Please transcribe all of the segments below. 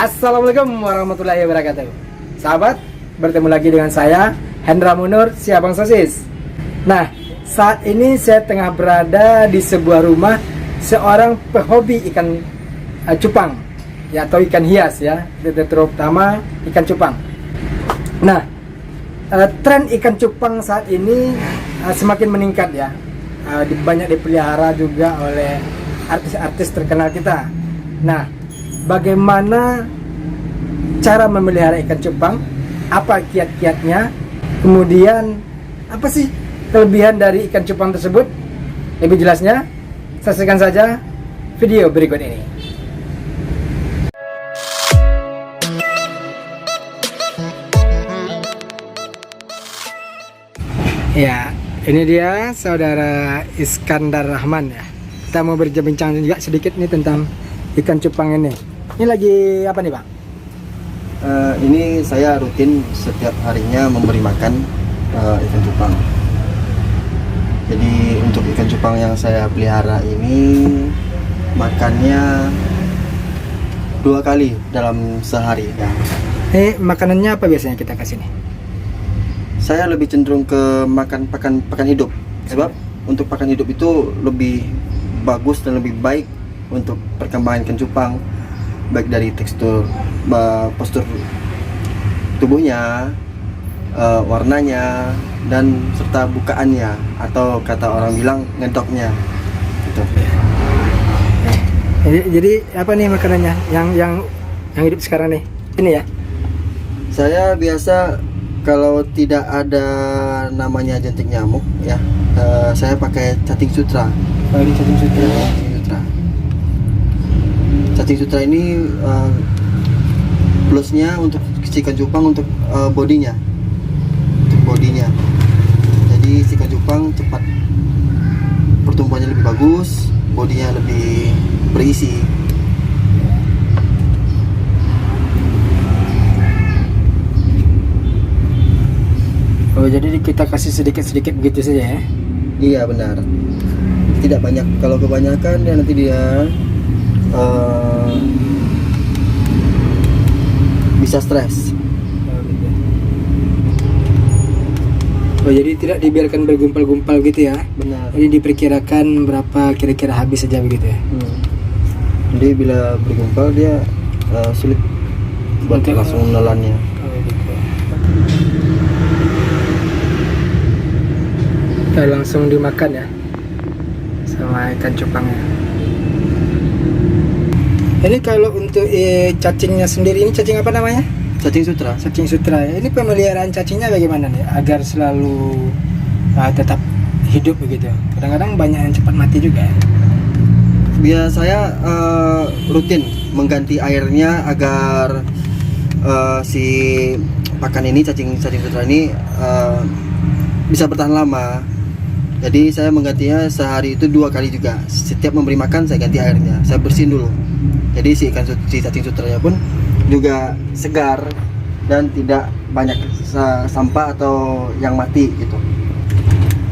Assalamualaikum warahmatullahi wabarakatuh. Sahabat, bertemu lagi dengan saya Hendra Munur, si Abang Sosis. Nah, saat ini saya tengah berada di sebuah rumah seorang pehobi ikan cupang, ya, atau ikan hias, ya, terutama ikan cupang. Nah, tren ikan cupang saat ini semakin meningkat, ya. Banyak dipelihara juga oleh artis-artis terkenal kita. Nah, bagaimana cara memelihara ikan cupang? Apa kiat-kiatnya? Kemudian apa sih kelebihan dari ikan cupang tersebut? Lebih jelasnya, saksikan saja video berikut ini. Ya, ini dia saudara Iskandar Rahman, ya. Kita mau berbincang juga sedikit nih tentang ikan cupang ini. Ini lagi apa nih, Pak? Ini saya rutin setiap harinya memberi makan ikan cupang. Jadi untuk ikan cupang yang saya pelihara ini makannya 2 kali dalam sehari, ya. Makanannya apa biasanya kita kasih nih? Saya lebih cenderung ke makan pakan hidup. Sebab untuk pakan hidup itu lebih bagus dan lebih baik untuk perkembangan ikan cupang, baik dari tekstur, postur tubuhnya, warnanya, dan serta bukaannya, atau kata orang bilang ngedoknya gitu. Jadi apa nih makanannya yang hidup sekarang nih? Ini ya. Saya biasa kalau tidak ada namanya jentik nyamuk, ya, saya pakai cacing sutra. Ini cacing sutra. Cacing sutra ini plusnya untuk ikan cupang untuk bodinya. Jadi ikan cupang cepat pertumbuhannya lebih bagus, bodinya lebih berisi. Oh, jadi kita kasih sedikit-sedikit begitu saja, ya? Iya, benar. Tidak banyak. Kalau kebanyakan ya nanti dia bisa stres. Oh, jadi tidak dibiarkan bergumpal-gumpal gitu, ya? Benar. Jadi diperkirakan berapa kira-kira habis saja begitu, ya? Jadi bila bergumpal dia sulit buat langsung menelannya. Oh, gitu. Ya, langsung dimakan, ya, sama ikan cupangnya. Ini kalau untuk cacingnya sendiri, ini cacing apa namanya? Cacing sutra. Cacing sutra. Ini pemeliharaan cacingnya bagaimana nih agar selalu tetap hidup begitu? Kadang-kadang banyak yang cepat mati juga, ya? Biar saya rutin mengganti airnya agar si pakan ini, cacing sutra ini bisa bertahan lama. Jadi saya menggantinya sehari itu 2 kali juga. Setiap memberi makan saya ganti airnya, saya bersihin dulu. Jadi si cacing sutranya pun juga segar dan tidak banyak sampah atau yang mati gitu.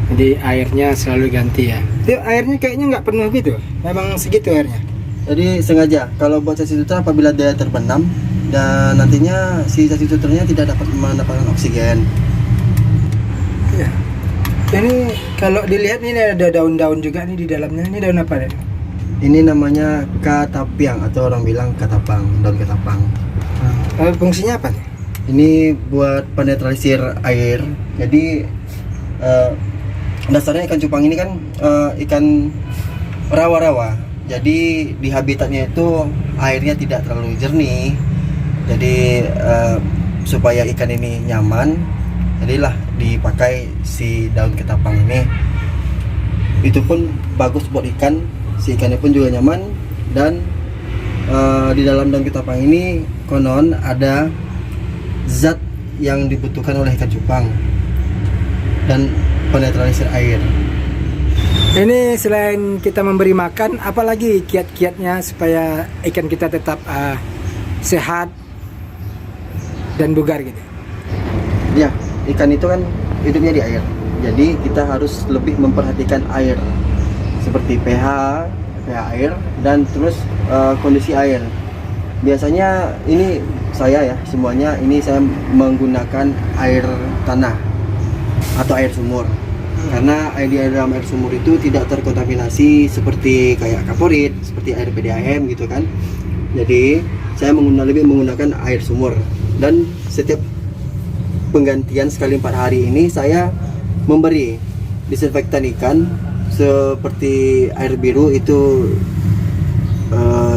Jadi airnya selalu ganti, ya. Itu airnya kayaknya nggak penuh gitu, memang segitu airnya. Jadi sengaja kalau buat cacing sutra apabila dia terbenam dan nantinya si cacing sutranya tidak dapat mendapatkan oksigen. Ya. Ini kalau dilihat ini ada daun-daun juga nih di dalamnya. Ini daun apa, deh? Ini namanya katapiang atau orang bilang katapang, daun katapang. Fungsinya apa nih? Ini buat penetralisir air. Jadi dasarnya ikan cupang ini kan ikan rawa-rawa. Jadi di habitatnya itu airnya tidak terlalu jernih. Jadi supaya ikan ini nyaman, jadilah dipakai si daun ketapang ini. Itu pun bagus buat ikan, si ikannya pun juga nyaman. Dan di dalam daun ketapang ini konon ada zat yang dibutuhkan oleh ikan cupang dan penetralisir air. Ini selain kita memberi makan, apalagi kiat-kiatnya supaya ikan kita tetap sehat dan bugar gitu? Ya, ikan itu kan hidupnya di air. Jadi kita harus lebih memperhatikan air, seperti pH air dan terus kondisi air. Biasanya ini saya ya, semuanya ini saya menggunakan air tanah atau air sumur. Karena air dalam air sumur itu tidak terkontaminasi seperti kayak kaporit, seperti air PDAM gitu kan. Jadi saya lebih menggunakan air sumur, dan setiap penggantian sekali 4 hari ini saya memberi disinfektan ikan seperti air biru itu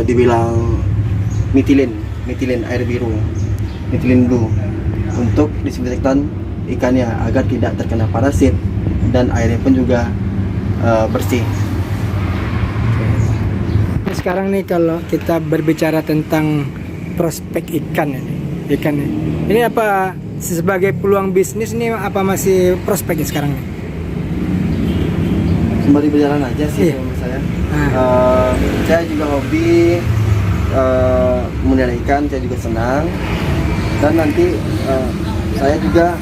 dibilang metilin air biru, metilin blue, untuk disinfektan ikannya agar tidak terkena parasit dan airnya pun juga bersih. Sekarang nih kalau kita berbicara tentang prospek ikan ini apa sebagai peluang bisnis nih, apa masih prospek ya sekarang nih? Sembari berjalan aja sih. Iya. Menurut saya. Saya juga hobi memelihara ikan, saya juga senang, dan nanti saya juga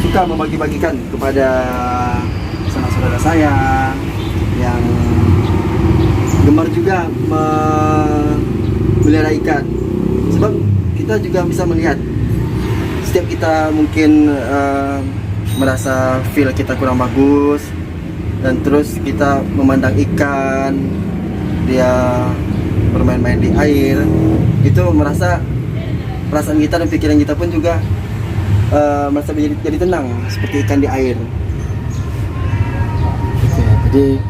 suka membagi-bagikan kepada saudara saya yang gemar juga memelihara ikan. Sebab kita juga bisa melihat setiap kita mungkin merasa feel kita kurang bagus, dan terus kita memandang ikan dia bermain-main di air, itu merasa perasaan kita dan pikiran kita pun juga merasa jadi tenang seperti ikan di air. Gitu ya. Jadi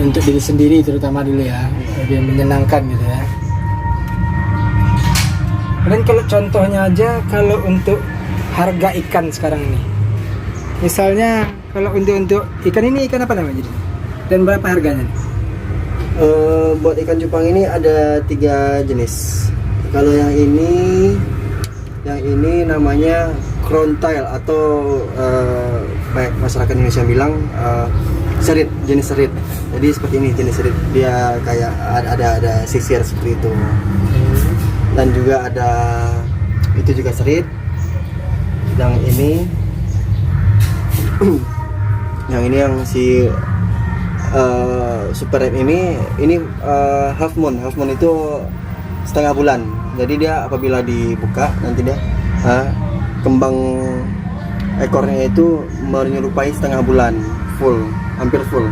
untuk diri sendiri terutama dulu ya, lebih menyenangkan gitu ya. Dan kalau contohnya aja, kalau untuk harga ikan sekarang ini, misalnya kalau untuk ikan ini, ikan apa namanya jadi? Dan berapa harganya? Buat ikan cupang ini ada 3 jenis. Kalau yang ini namanya crown tail atau baik masyarakat Indonesia bilang serit, jenis serit. Jadi seperti ini jenis serit, dia kayak ada sisir seperti itu. Dan juga ada itu juga serit. Yang ini yang si super red ini half moon itu setengah bulan. Jadi dia apabila dibuka nanti dia kembang ekornya itu menyerupai setengah bulan, hampir full.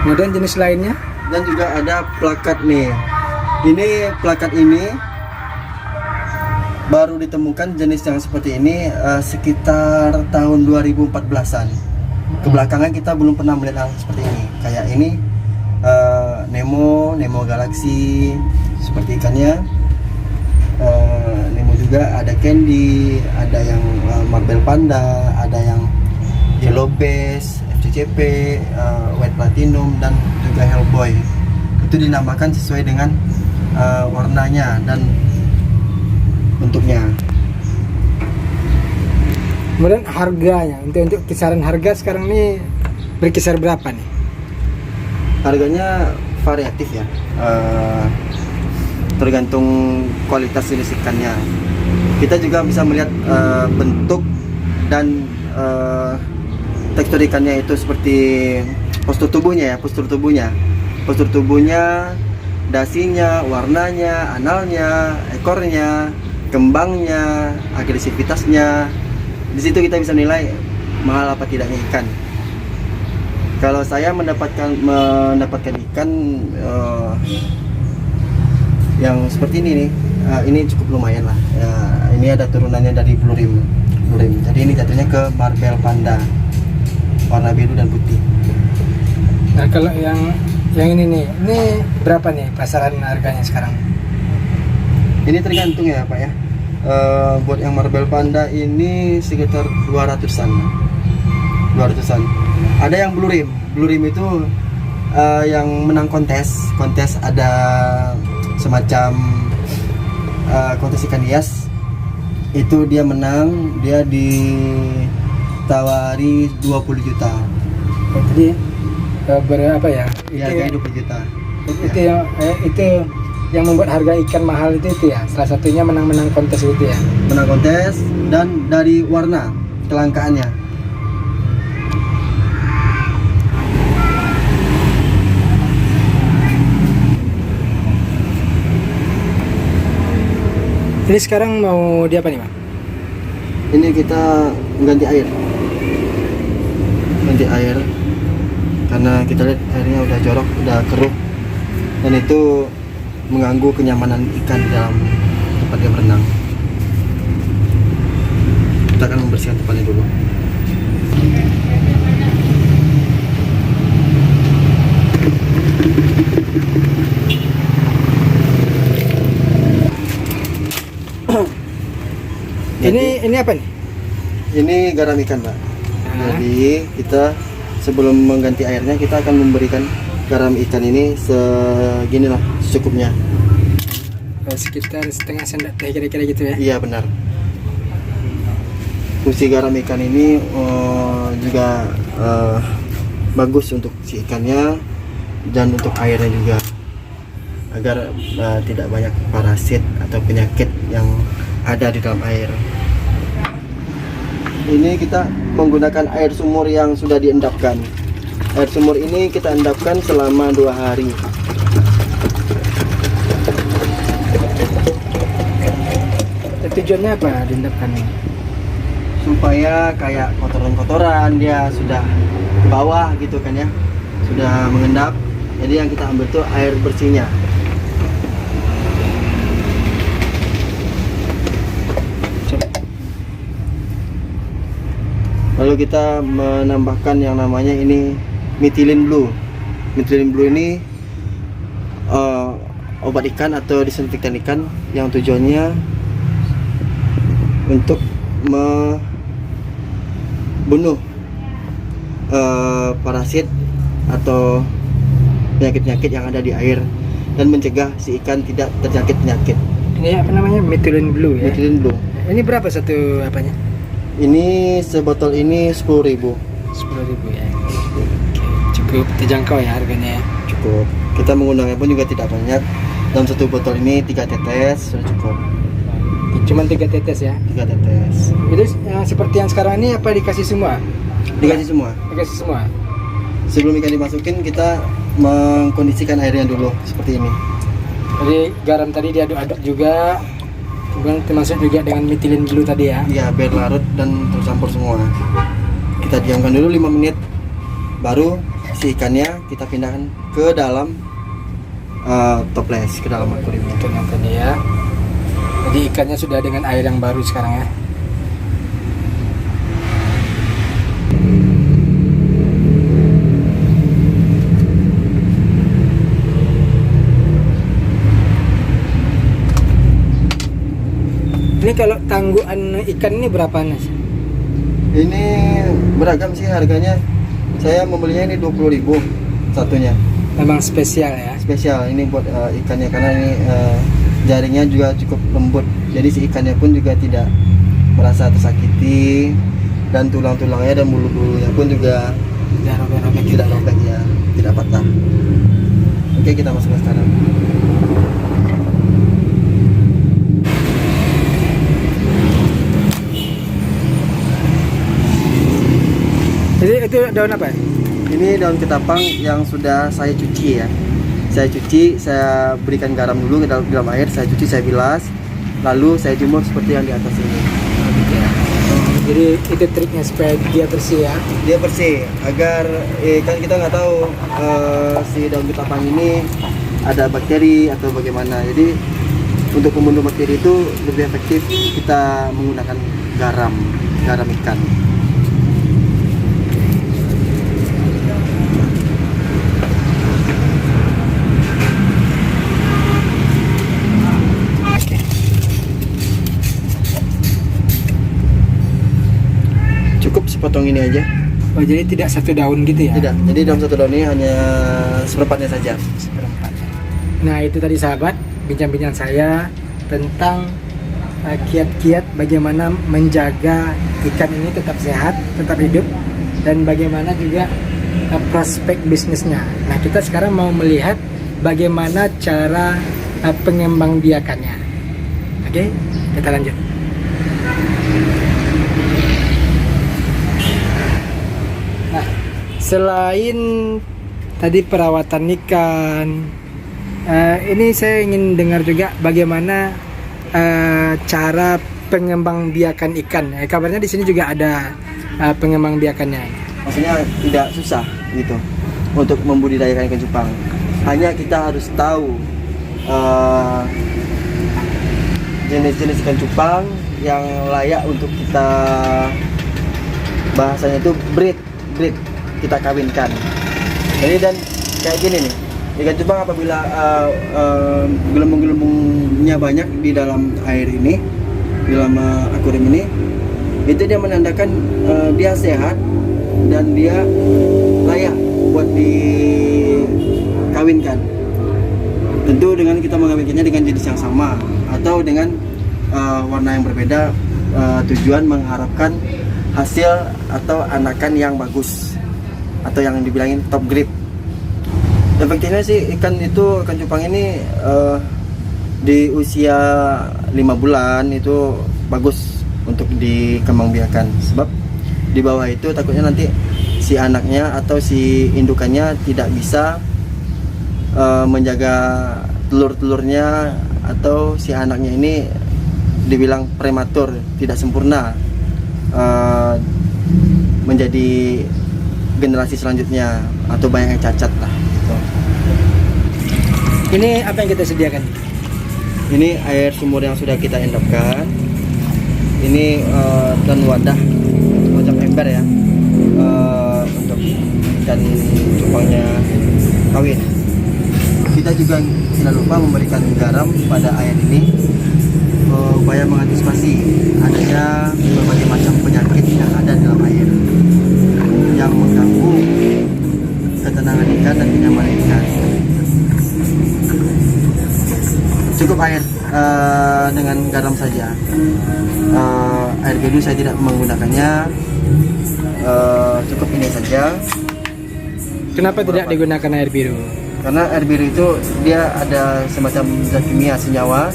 Kemudian jenis lainnya? Dan juga ada plakat nih. Ini plakat ini baru ditemukan jenis yang seperti ini sekitar tahun 2014-an. Kebelakangan kita belum pernah melihat hal seperti ini. Kayak ini Nemo Galaxy seperti ikannya. Nemo juga ada Candy, ada yang Marble Panda, ada yang Yellow Bass, FCCP, White Platinum, dan juga Hellboy. Itu dinamakan sesuai dengan warnanya dan bentuknya. Kemudian harganya, untuk kisaran harga sekarang ini berkisar berapa nih? Harganya variatif ya, tergantung kualitas jenis ikannya. Kita juga bisa melihat bentuk dan tekstur ikannya itu seperti postur tubuhnya, dasinya, warnanya, analnya, ekornya, kembangnya, agresivitasnya. Di situ kita bisa menilai mahal apa tidaknya ikan. Kalau saya mendapatkan ikan yang seperti ini nih, ini cukup lumayan lah. Ini ada turunannya dari blue rim. Jadi ini jatuhnya ke Marble Panda, warna biru dan putih. Nah kalau yang ini nih, ini berapa nih pasaran harganya sekarang? Ini tergantung ya Pak ya. Buat yang Marble Panda ini sekitar 200-an. Ada yang blue rim itu yang menang kontes ada semacam kontes ikan hias. Itu dia menang, dia ditawari 20 juta. Jadi berapa ya? Iya, kayak 20 juta. Itu yang membuat harga ikan mahal itu ya. Salah satunya menang kontes itu ya. Menang kontes dan dari warna kelangkaannya. Ini sekarang mau di apa nih, Bang? Ini kita ganti air. Ganti air karena kita lihat airnya udah jorok, udah keruh, dan itu mengganggu kenyamanan ikan di dalam tempat dia berenang. Kita akan membersihkan tempatnya dulu. Ini apa nih? Ini garam ikan, Pak. Jadi kita sebelum mengganti airnya kita akan memberikan garam ikan ini seginilah secukupnya. Sekitar setengah sendok teh kira-kira gitu ya? Iya, benar. Fungsi garam ikan ini juga bagus untuk si ikannya dan untuk airnya juga, agar tidak banyak parasit atau penyakit yang ada di dalam air. Ini kita menggunakan air sumur yang sudah diendapkan. Air sumur ini kita endapkan selama 2 hari. Tujuannya apa diendapkan ini? Supaya kayak kotoran-kotoran dia sudah ke bawah gitu kan ya, sudah mengendap. Jadi yang kita ambil tuh air bersihnya. Lalu kita menambahkan yang namanya ini methylene blue. Methylene blue ini obat ikan atau disinfektan ikan yang tujuannya untuk membunuh parasit atau penyakit-penyakit yang ada di air dan mencegah si ikan tidak terjangkit penyakit. Ini apa namanya? Methylene blue ya? Methylene blue. Ini berapa satu apanya? Ini sebotol ini 10.000. 10.000 ya. Oke, cukup terjangkau ya harganya ya. Cukup. Kita menggunakannya pun juga tidak banyak. Dalam satu botol ini 3 tetes sudah cukup. Cuman 3 tetes ya. 3 tetes. Jadi seperti yang sekarang ini apa dikasih semua? Dikasih semua. Dikasih semua. Sebelum ikan dimasukin kita mengkondisikan airnya dulu seperti ini. Jadi garam tadi diaduk-aduk juga. Kemudian termasuk juga dengan methylene blue tadi ya. Iya, biar larut dan tercampur semua. Kita diamkan dulu 5 menit. Baru si ikannya kita pindahkan ke dalam toples, ke dalam akuariumnya. Itu yang tadi ya. Jadi ikannya sudah dengan air yang baru sekarang ya. Ini kalau tangguhan ikan ini berapa Nas? Ini beragam sih harganya. Saya membelinya ini 20.000 satunya. Memang spesial ya. Spesial ini buat ikannya karena ini jaringnya juga cukup lembut. Jadi si ikannya pun juga tidak merasa tersakiti, dan tulang-tulangnya dan bulu-bulunya pun juga Tidak robek-robek tidak robek ya, tidak patah. Oke, kita masukkan sekarang. Jadi itu daun apa ya? Ini daun ketapang yang sudah saya cuci ya. Saya cuci, saya berikan garam dulu ke dalam air, saya cuci, saya bilas, lalu saya jemur seperti yang di atas ini. Jadi itu triknya supaya dia bersih ya. Dia bersih agar kan kita nggak tahu si daun ketapang ini ada bakteri atau bagaimana. Jadi untuk membunuh bakteri itu lebih efektif kita menggunakan garam ikan. Cukup sepotong ini aja. Oh, jadi tidak satu daun gitu ya? Tidak. Jadi dalam satu daun ini hanya seperempatnya saja. Seperempat. Nah, itu tadi sahabat bincang-bincang saya tentang kiat-kiat bagaimana menjaga ikan ini tetap sehat, tetap hidup, dan bagaimana juga prospek bisnisnya. Nah, kita sekarang mau melihat bagaimana cara pengembangbiakannya. Oke, kita lanjut. Nah, selain tadi perawatan ikan, ini saya ingin dengar juga bagaimana cara pengembangbiakan ikan. Kabarnya di sini juga ada pengembangbiakannya. Maksudnya tidak susah gitu untuk membudidayakan ikan cupang. Hanya kita harus tahu jenis-jenis ikan cupang yang layak untuk kita, bahasanya itu breed kita kawinkan. Jadi dan kayak gini nih, ikan cupang apabila gelembung-gelembungnya banyak di dalam air ini, di dalam akuarium ini, itu dia menandakan dia sehat dan dia layak buat dikawinkan. Tentu dengan kita mengawinkannya dengan jenis yang sama atau dengan warna yang berbeda, tujuan mengharapkan hasil atau anakan yang bagus atau yang dibilangin top grade. Efektifnya sih ikan cupang ini di usia 5 bulan itu bagus untuk dikembangbiakan, sebab di bawah itu takutnya nanti si anaknya atau si indukannya tidak bisa menjaga telur-telurnya, atau si anaknya ini dibilang prematur, tidak sempurna menjadi generasi selanjutnya, atau banyak yang cacat lah gitu. Ini apa yang kita sediakan? Ini air sumur yang sudah kita endapkan. Ini dan wadah macam ember ya, untuk ikan cupangnya kawin. Kita juga tidak lupa memberikan garam pada air ini supaya mengantisipasi adanya berbagai macam penyakit yang ada dalam air yang mengganggu ketenangan ikan dan kenyamanan ikan. Cukup air dengan garam saja. Air biru saya tidak menggunakannya, cukup ini saja. Kenapa tidak digunakan air biru? Karena air biru itu dia ada semacam zat kimia, senyawa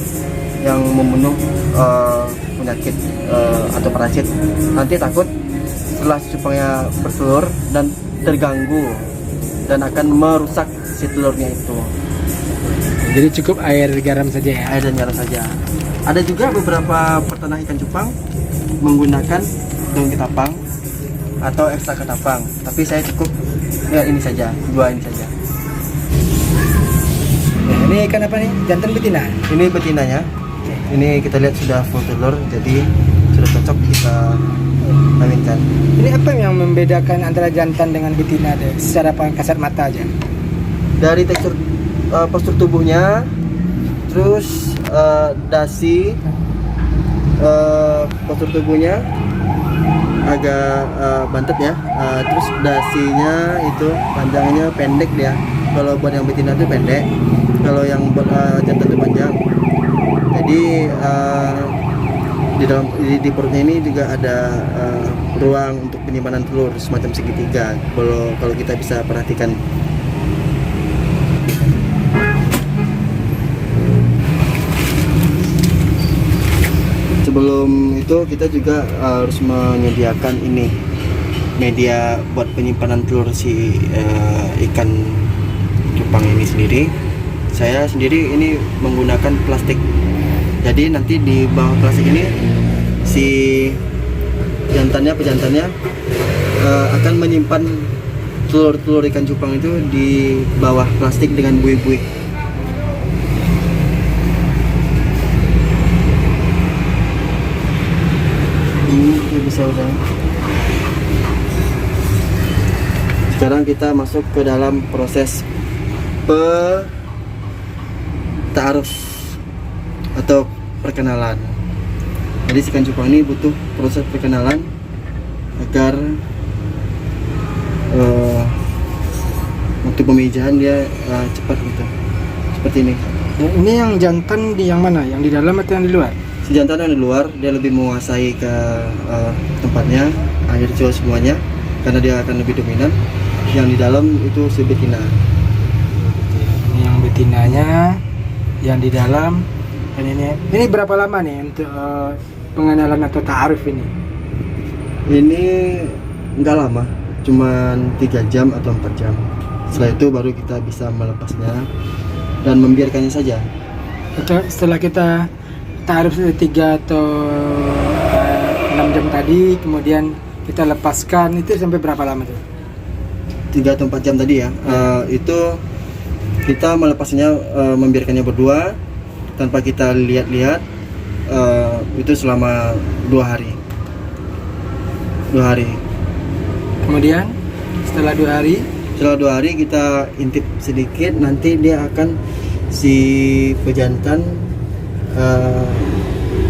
yang membunuh penyakit atau parasit. Nanti takut setelah cupangnya bertelur dan terganggu dan akan merusak si telurnya itu. Jadi cukup air garam saja ya? Air dan garam saja. Ada juga beberapa peternak ikan cupang menggunakan daun ketapang atau ekstrak ketapang, tapi saya cukup ya ini saja, 2 ini saja. Ini ikan apa nih? Jantan betina? Ini betinanya. Ini kita lihat sudah full telur, jadi sudah cocok kita kawinkan. Ini apa yang membedakan antara jantan dengan betina deh, secara kasat mata aja? Dari tekstur postur tubuhnya, terus dasi, postur tubuhnya agak bantet ya, terus dasinya itu panjangnya pendek dia. Kalau buat yang betina itu pendek, kalau yang buat jantan itu panjang. Jadi di perutnya ini juga ada ruang untuk penyimpanan telur semacam segitiga. Kalau kita bisa perhatikan. Sebelum itu kita juga harus menyediakan ini media buat penyimpanan telur si ikan cupang ini sendiri. Saya sendiri ini menggunakan plastik. Jadi nanti di bawah plastik ini si pejantannya akan menyimpan telur-telur ikan cupang itu di bawah plastik dengan buih-buih. Ini bisa udah. Sekarang kita masuk ke dalam proses ta'aruf atau perkenalan. Jadi si ikan cupang ini butuh proses perkenalan agar waktu pemijahan dia cepat gitu. Seperti ini. Ini yang jantan di yang mana? Yang di dalam atau yang di luar? Si jantan yang di luar dia lebih menguasai ke tempatnya, air jual semuanya, karena dia akan lebih dominan. Yang di dalam itu si betina. Ini yang betinanya, yang di dalam. Dan ini berapa lama nih untuk pengenalan atau ta'aruf ini? Ini enggak lama, cuman 3 jam atau 4 jam. Setelah itu baru kita bisa melepasnya dan membiarkannya saja. Setelah kita taruh 3 atau 6 jam tadi, kemudian kita lepaskan, itu sampai berapa lama tuh? 3 atau 4 jam tadi ya. Itu kita melepasnya, membiarkannya berdua tanpa kita lihat-lihat, itu selama 2 hari. 2 hari. Kemudian setelah 2 hari, kita intip sedikit, nanti dia akan, si pejantan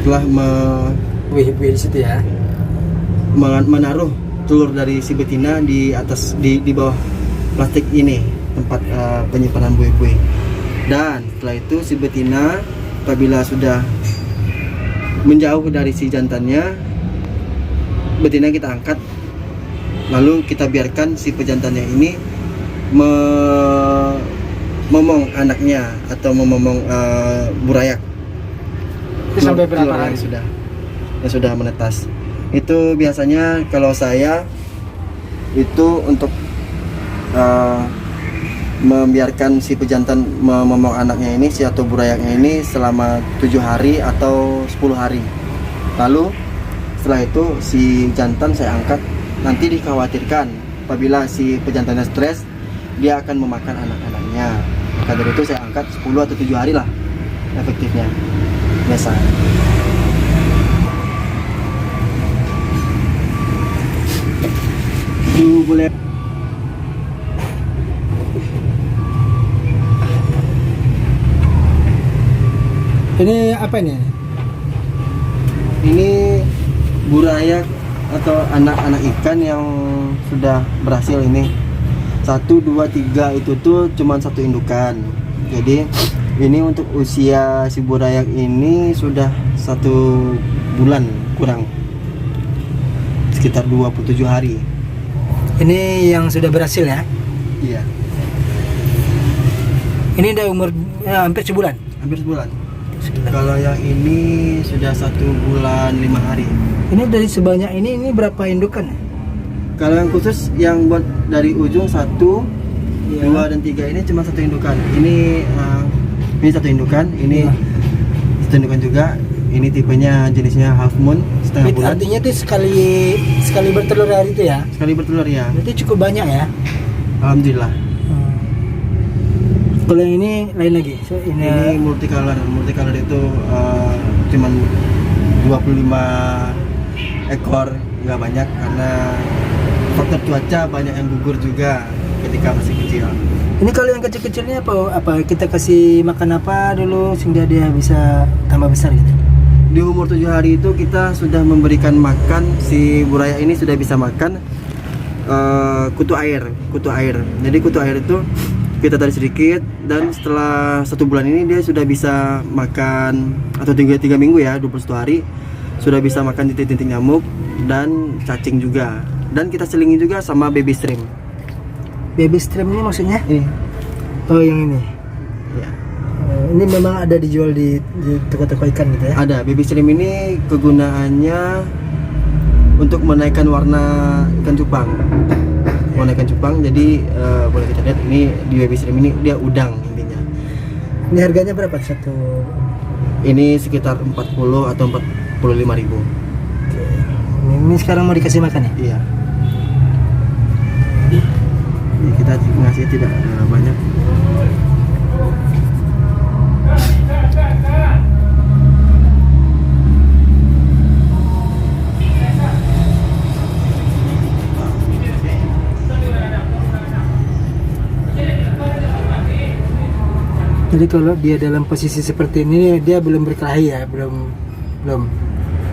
telah wih di situ ya. menaruh telur dari si betina di atas, di bawah plastik ini, tempat penyimpanan buih-buih. Dan setelah itu si betina apabila sudah menjauh dari si jantannya, betina kita angkat, lalu kita biarkan si pejantannya ini memomong anaknya atau memomong burayak. Itu sampai berapa Telur hari? yang sudah menetas. Itu biasanya kalau saya itu untuk membiarkan si pejantan memomong anaknya ini, si atau burayaknya ini selama 7 hari atau 10 hari. Lalu setelah itu si jantan saya angkat. Nanti dikhawatirkan apabila si pejantannya stres, dia akan memakan anak-anaknya. Maka dari itu saya angkat 10 atau 7 hari lah efektifnya biasa. Boleh. Ini apa ini? Ini burayak atau anak-anak ikan yang sudah berhasil ini. 1, 2, 3 itu tuh cuma 1 indukan. Jadi ini untuk usia si burayak ini sudah 1 bulan kurang, sekitar 27 hari. Ini yang sudah berhasil ya? Iya, Ini udah umur hampir sebulan. hampir sebulan. Kalau yang ini sudah 1 bulan 5 hari. Ini dari sebanyak ini berapa indukan? Kalau yang khusus yang buat dari ujung 1, Iya. 2 dan 3 ini cuma 1 indukan. Ini 1 indukan, ini 1 indukan juga. Ini tipenya jenisnya half moon, setengah bulan. Artinya itu sekali bertelur hari itu ya? Sekali bertelur ya. Berarti cukup banyak ya? Alhamdulillah. Kalau yang ini lain lagi. So, Ini multicolor. Multicolor itu cuman 25 ekor, nggak banyak karena faktor cuaca, banyak yang gugur juga ketika masih kecil. Ini kalau yang kecil-kecilnya apa kita kasih makan apa dulu sehingga dia bisa tambah besar gitu? Di umur 7 hari itu kita sudah memberikan makan, si burayak ini sudah bisa makan kutu air. Jadi kutu air itu kita tarik sedikit, dan setelah 1 bulan ini dia sudah bisa makan, atau 3 minggu ya, 21 hari sudah bisa makan titik-titik nyamuk dan cacing juga. Dan kita selingi juga sama baby shrimp. Baby shrimp ini maksudnya? Ini Oh, yang ini. ya. Ini memang ada dijual di toko-toko ikan gitu ya? Ada baby shrimp ini, kegunaannya untuk menaikkan warna ikan cupang. Warna ikan cupang, jadi boleh kita lihat ini di baby shrimp ini dia udang intinya. Ini harganya berapa satu? Ini sekitar 40 atau 45 ribu. Ini sekarang mau dikasih makan ya? Iya. Ini kita ngasih tidak banyak. Jadi kalau dia dalam posisi seperti ini dia belum berkelahi ya, belum.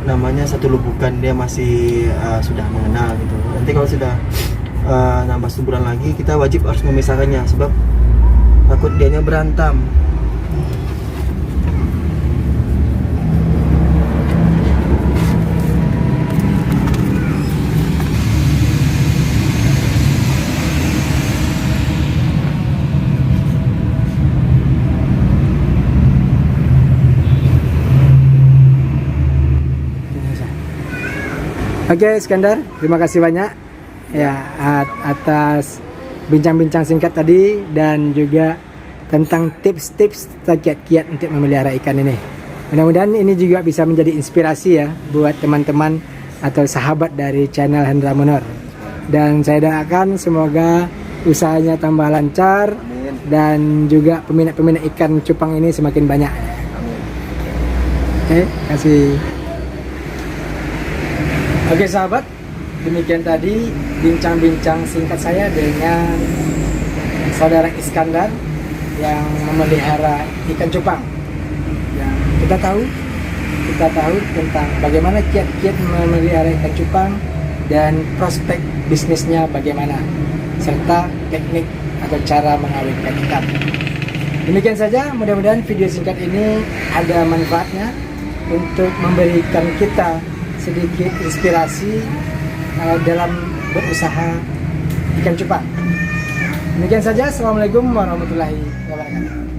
Namanya satu lubukan, dia masih sudah mengenal gitu. Nanti kalau sudah nambah sebulan lagi, kita wajib harus memisahkannya sebab takut dianya berantem. Oke, Iskandar, terima kasih banyak ya atas bincang-bincang singkat tadi dan juga tentang tips-tips kiat-kiat untuk memelihara ikan ini. Mudah-mudahan ini juga bisa menjadi inspirasi ya buat teman-teman atau sahabat dari channel Hendra Munur. Dan saya doakan semoga usahanya tambah lancar dan juga peminat-peminat ikan cupang ini semakin banyak. Oke, kasih. Oke sahabat, demikian tadi bincang-bincang singkat saya dengan saudara Iskandar yang memelihara ikan cupang. Yang kita tahu tentang bagaimana kiat-kiat memelihara ikan cupang dan prospek bisnisnya bagaimana, serta teknik atau cara mengawinkan ikan. Demikian saja, mudah-mudahan video singkat ini ada manfaatnya untuk memberikan kita sedikit inspirasi dalam berusaha ikan cupang. Demikian saja, assalamualaikum warahmatullahi wabarakatuh.